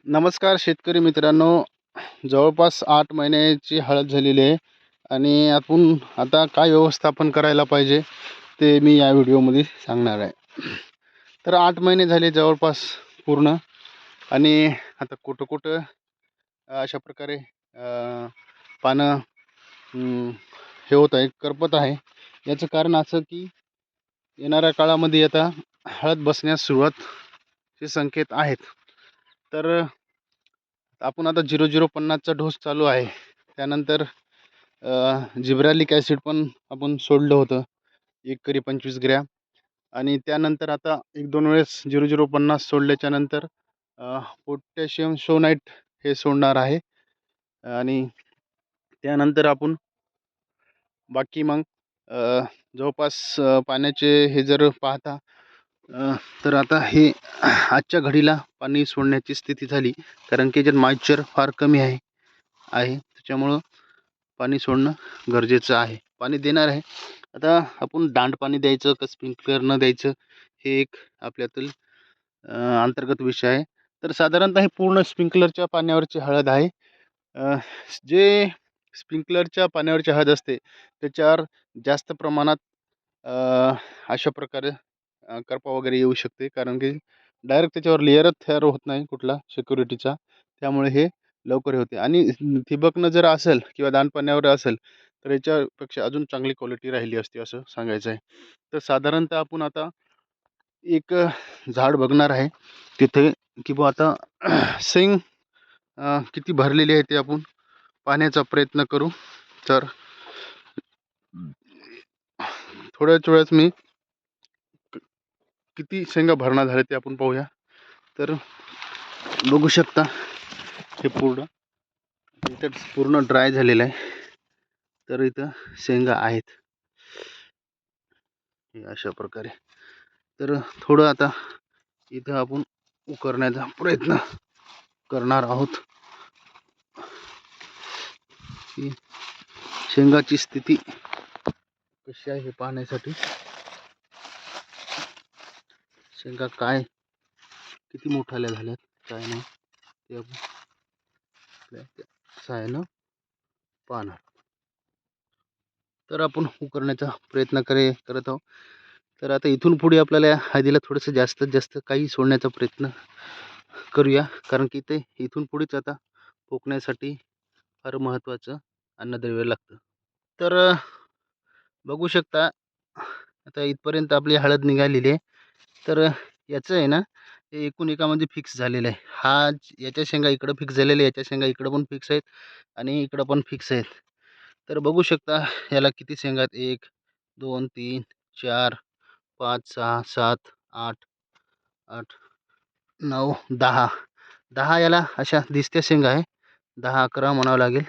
नमस्कार शेतकरी मित्रांनो. जवळपास 8 महिन्याची हळद झालेली आहे आणि आपण आता काय व्यवस्थापन करायला पाहिजे ते मी या व्हिडिओमध्ये सांगणार आहे. तर 8 महिने झाले जवळपास पूर्ण. आणि आता कुठं अशा प्रकारे पानं हे होत आहे, करपत आहे. याचं कारण असं की येणाऱ्या काळामध्ये आता हळद बसण्यास सुरुवातचे संकेत आहेत. तर आपण आता 0050चा डोस चालू आहे. त्यानंतर जिब्रॅलिक ॲसिड पण आपण सोडलं होतं, एकरी 25 ग्रॅम. आणि त्यानंतर आता 1-2 वेळेस 0050 सोडल्याच्या नंतर पोटॅशियम शोनाईट हे सोडणार आहे. आणि त्यानंतर आपण बाकी मग जवळपास पाण्याचे हे जर पाहता तर आता हे आजच्या घडीला पाणी सोडण्याची स्थिती झाली, कारण की याच्यात मॉइश्चर फार कमी आहे त्याच्यामुळं पाणी सोडणं गरजेचं आहे. पाणी देणार आहे. आता आपण दांड पाणी द्यायचं का स्प्रिंकलर न द्यायचं हे एक आपल्यातील अंतर्गत विषय आहे. तर साधारणतः हे पूर्ण स्प्रिंकलरच्या पाण्यावरची हळद आहे. जे स्प्रिंकलरच्या पाण्यावरची हळद असते त्याच्यावर जास्त प्रमाणात अशा प्रकारे करपा वगैरे येऊ शकते, कारण की डायरेक्ट त्याच्यावर लेअरच तयार होत नाही कुठला सिक्युरिटीचा. त्यामुळे हे लवकर होते. आणि ठिबकनं जर असेल किंवा दाणपाण्यावर असेल तर याच्यापेक्षा अजून चांगली क्वालिटी राहिली असती असं सांगायचं आहे. तर साधारणतः आपण आता एक झाड बघणार आहे तिथे, की बुवा आता शेंग किती भरलेली आहे ते आपण पाहण्याचा प्रयत्न करू. तर थोड्याच वेळात मी किती शेंगा भरणा झाले ते आपण पाहूया. तर बघू शकता हे पूर्ण ड्राय झालेलं आहे. तर इथं शेंगा आहेत हे अशा प्रकारे. तर थोडं आता इथं आपण उकरण्याचा प्रयत्न करणार आहोत की शेंगाची स्थिती कशी आहे हे पाहण्यासाठी. शेंगा काय किती मोठाल्या झाल्यात काय नाही ते आपण आपल्या सहाय्यानं पाहणार. तर आपण उकरण्याचा प्रयत्न करत आहोत. तर आता इथून पुढे आपल्याला हळदीला थोडंसं जास्तीत जास्त काही सोडण्याचा प्रयत्न करूया, कारण की ते इथून पुढेच आता पोखण्यासाठी फार महत्त्वाचं अन्नद्रव्य लागतं. तर बघू शकता आता इथपर्यंत आपली हळद निघालेली आहे. तर याचं आहे ना, हे एकूण एकामध्ये फिक्स झालेलं आहे. याच्या शेंगा इकडं फिक्स झालेल्या, याच्या शेंगा इकडं पण फिक्स आहेत आणि इकडं पण फिक्स आहेत. तर बघू शकता याला किती शेंगा आहेत. 1 2 3 4 5 6 7 8 8 9 10 10 याला अशा दिसत्या शेंगा आहे. 10-11 म्हणावं लागेल.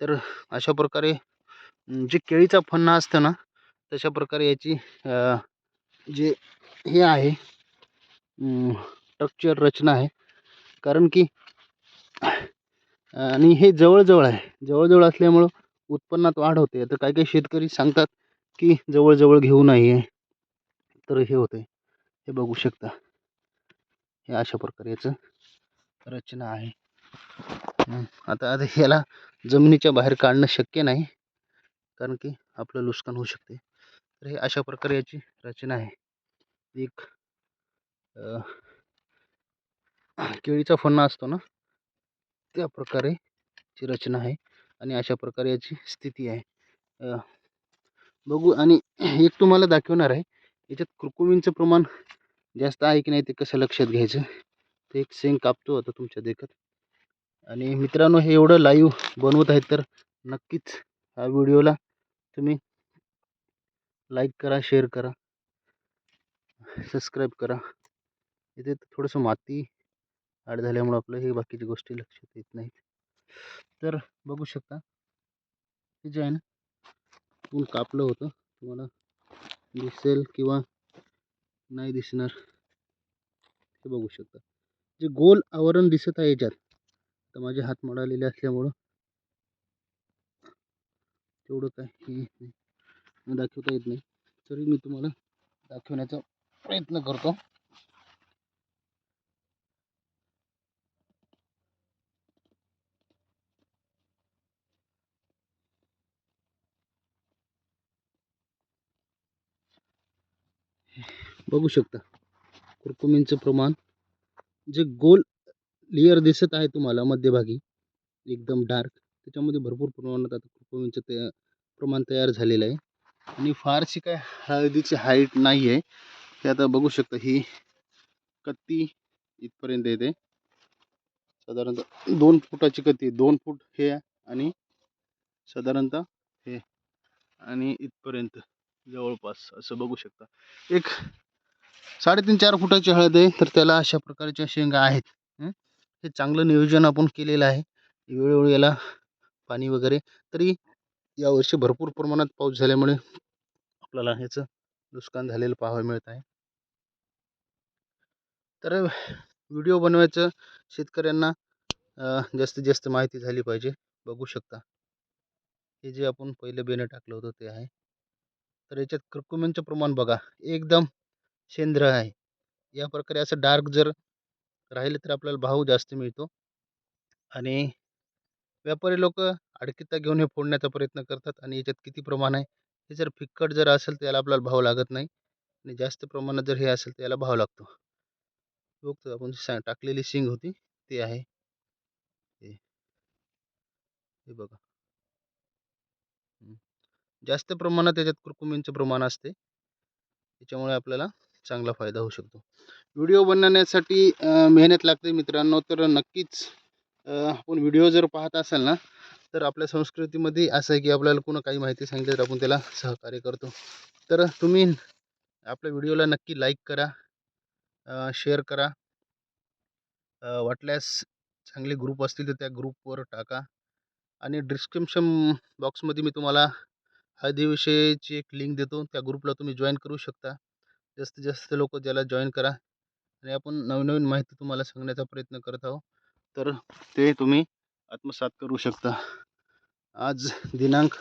तर अशा प्रकारे जे केळीचा फन्ना असतं ना, तशा प्रकारे याची जे हे आहे स्ट्रक्चर रचना आहे. कारण की आणि हे जवळ आहे. जवळ असल्यामुळं उत्पन्नात वाढ होते. आता काही शेतकरी सांगतात की जवळ घेऊ नये, तर हे होते. हे बघू शकता हे अशा प्रकारे याचं रचना आहे. आता ह्याला जमिनीच्या बाहेर काढणं शक्य नाही, कारण की आपलं नुकसान होऊ शकते. तर हे अशा प्रकारे याची रचना आहे. एक केळीचा फन्ना असतो ना, त्या प्रकारे ची रचना आहे आणि अशा प्रकारे याची स्थिती आहे. बघू. आणि एक तुम्हाला दाखवणार आहे याच्यात कुरकुमींचं प्रमाण जास्त आहे की नाही ते कसं लक्षात घ्यायचं. ते एक शेंग कापतो आता तुमच्या देखत. आणि मित्रांनो, हे एवढं लाईव्ह बनवत आहेत तर नक्कीच हा व्हिडिओला तुम्ही लाईक करा, शेअर करा, सबस्क्राईब करा. इथे थोडंसं माती आड झाल्यामुळं आपलं हे बाकीच्या गोष्टी लक्षात येत नाहीत. तर बघू शकता हे जे आहे ना, ऊन कापलं होतं, तुम्हाला दिसेल किंवा नाही दिसणार. हे बघू शकता जे गोल आवरण दिसत आहे याच्यात. तर माझे हात मडालेले असल्यामुळं तेवढं काही दाखवता येत नाही, तरी मी तुम्हाला दाखवण्याचा प्रयत्न करतो. बघू शकता कुरकुमींचं प्रमाण, जे गोल लेयर दिसत आहे तुम्हाला मध्यभागी एकदम डार्क, त्याच्यामध्ये भरपूर प्रमाणात आता कुरकुमींचं ते प्रमाण तयार झालेलं आहे. आणि फारशी काय हळदीची हाईट नाही आहे. हे आता बघू शकता, ही कत्ती इथपर्यंत येते. साधारणतः 2 फुटाची कत्ती, 2 फूट हे आणि साधारणतः हे आणि इथपर्यंत जवळपास असं बघू शकता. एक 3.5-4 फुटाची हळद आहे, तर त्याला अशा प्रकारच्या शेंगा आहेत. हे चांगलं नियोजन आपण केलेलं आहे. वेळोवेळी याला पाणी वगैरे, तरी यावर्षी भरपूर प्रमाणात पाऊस झाल्यामुळे आपल्याला ह्याचं नुकसान झालेलं पाहायला मिळत आहे. तर व्हिडिओ बनवायचं शेतकऱ्यांना जास्तीत जास्त माहिती झाली पाहिजे. बघू शकता हे जे आपण पहिलं बेणं टाकलं होतं ते आहे. तर याच्यात कुरकुमींचं प्रमाण बघा, एकदम सेंद्रिय आहे. या प्रकारे असं डार्क जर राहिले तर आपल्याला भाव जास्त मिळतो. आणि व्यापारी लोक अडकिता घेऊन हे फोडण्याचा प्रयत्न करतात, आणि याच्यात किती प्रमाण आहे, हे जर फिक्कट जर असेल तर याला आपल्याला भाव लागत नाही, आणि जास्त प्रमाणात जर हे असेल तर याला भाव लागतो. बघतो आपण टाकलेली शिंग होती ते आहे हे. हे बघा, जास्त प्रमाणात त्याच्यात कुरकुमींचं प्रमाण असते, त्याच्यामुळे आपल्याला चांगला फायदा होऊ शकतो. व्हिडिओ बनवण्यासाठी मेहनत लागते मित्रांनो. तर नक्कीच आपण व्हिडिओ जर पाहत असाल ना, तर आपल्या संस्कृतीमध्ये असं आहे की आपल्याला कोण काही माहिती सांगितली तर आपण त्याला सहकार्य करतो. तर तुम्ही आपल्या व्हिडिओला नक्की लाईक करा, शेअर करा, वाटल्यास चांगले ग्रुप असतील तर त्या ग्रुपवर टाका. आणि डिस्क्रिप्शन बॉक्समध्ये मी तुम्हाला हळदीविषयीची एक लिंक देतो, त्या ग्रुपला तुम्ही जॉईन करू शकता. जास्तीत जास्त लोक त्याला जॉईन करा, आणि आपण नवीन माहिती तुम्हाला सांगण्याचा प्रयत्न करत आहोत, तर ते तुम्ही आत्मसात करू शकता. आज दिनांक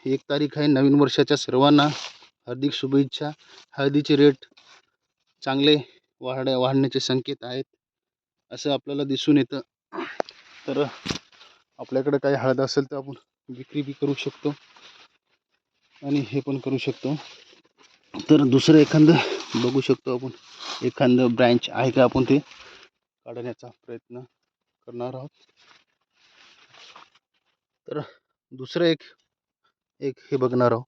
1 तारीख आहे. नवीन वर्षाच्या सर्वांना हार्दिक शुभेच्छा. हळदीचे रेट चांगले वाढण्याचे संकेत आहेत असं आपल्याला दिसून येतं. तर आपल्याकडे काही हळद असेल तर आपण विक्री बी करू शकतो, आणि हे पण करू शकतो. तर दुसरं एखादं बघू शकतो आपण, एखादं ब्रँच आहे का, आपण ते काढण्याचा प्रयत्न करणार आहोत. तर दुसरं एक हे बघणार आहोत.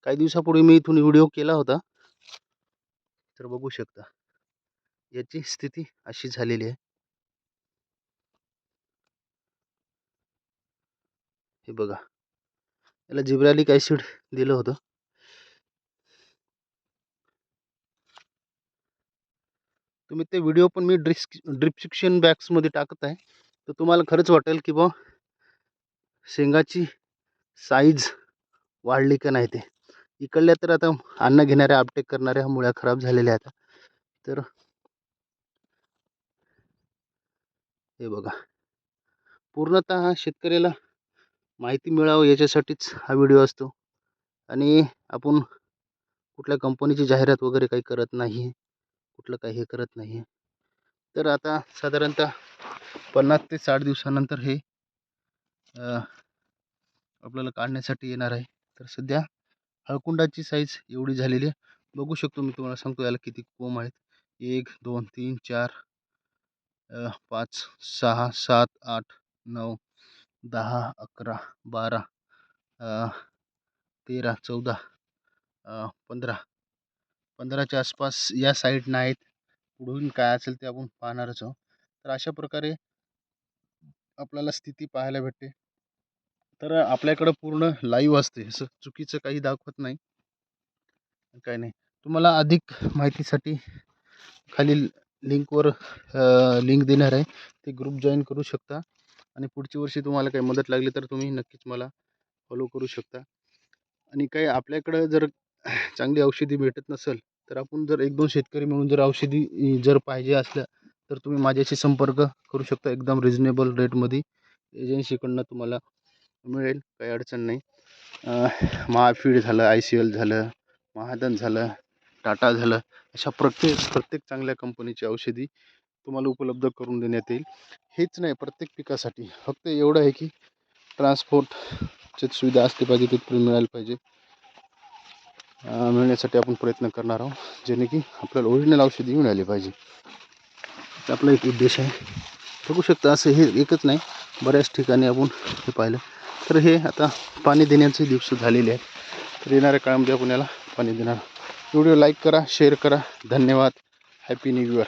काही दिवसापूर्वी मी इथून व्हिडिओ केला होता, तर बघू शकता याची स्थिती अशी झालेली आहे. हे बघा, याला जिब्रालिक ॲसिड दिलं होतं. तुम्ही ते व्हिडिओ पण मी डिस्क्रिप्शन बॉक्समध्ये टाकत आहे, तर तुम्हाला खरंच वाटेल की बा शेंगाची साईज वाढली का नाही ते. इकडल्या तर आता अन्न घेणाऱ्या, अपटेक करणाऱ्या मुळ्या खराब झालेल्या आहेत. तर हे बघा, पूर्णतः शेतकऱ्याला माहिती मिळावं याच्यासाठीच हा व्हिडिओ असतो, आणि आपण कुठल्या कंपनीची जाहिरात वगैरे काही करत नाही, कुठलं काही हे करत नाही. तर आता साधारणतः 50 ते 60 दिवसानंतर हे आपल्याला काढण्यासाठी येणार आहे. तर सध्या हळकुंडाची साईज एवढी झालेली आहे. बघू शकतो, मी तुम्हाला सांगतो याला किती कोंब आहेत. 1 2 3 4 5 6 7 8 9 10 11 12 13 14 15 15च्या आसपास या साईडनं आहेत. पुढून काय असेल ते आपण पाहणारच आहोत. तर अशा प्रकारे आपल्याला स्थिती पाहायला भेटते. तर आपल्याकडं पूर्ण लाईव्ह असते, असं चुकीचं काही दाखवत नाही, काय नाही. तुम्हाला अधिक माहितीसाठी खालील लिंकवर लिंक देणार आहे, ते ग्रुप जॉईन करू शकता. आणि पुढच्या वर्षी तुम्हाला काही मदत लागली तर तुम्ही नक्कीच मला फॉलो करू शकता. आणि काही आपल्याकडं जर चांगली औषधी भेटत नसेल, तर आपण जर 1-2 शेतकरी मिळून जर औषधी जर पाहिजे असल्या तर तुम्ही माझ्याशी संपर्क करू शकता. एकदम रिजनेबल रेटमध्ये एजन्सीकडून तुम्हाला मिळेल, काही अडचण नाही. महाफीड झालं, ICL झालं, महादन झालं, टाटा झालं, अशा प्रत्येक चांगल्या कंपनीची औषधी तुम्हाला उपलब्ध करून देण्यात येईल. हेच नाही, प्रत्येक पिकासाठी फक्त एवढं आहे की ट्रान्सपोर्टची सुविधा असली पाहिजे, तिथपर्यंत मिळायला पाहिजे. मिळण्यासाठी आपण प्रयत्न करणार आहोत, जेणे की आपल्याला ओरिजिनल औषधी मिळाली पाहिजे. तर आपला एक उद्देश आहे. बघू शकता असं हे एकच नाही, बऱ्याच ठिकाणी आपण हे पाहिलं. तर हे आता पाणी देण्याचे दिवस झालेले आहेत. तर येणाऱ्या काळामध्ये आपण याला पाणी देणार. व्हिडिओ लाईक करा, शेअर करा. धन्यवाद. Happy new year.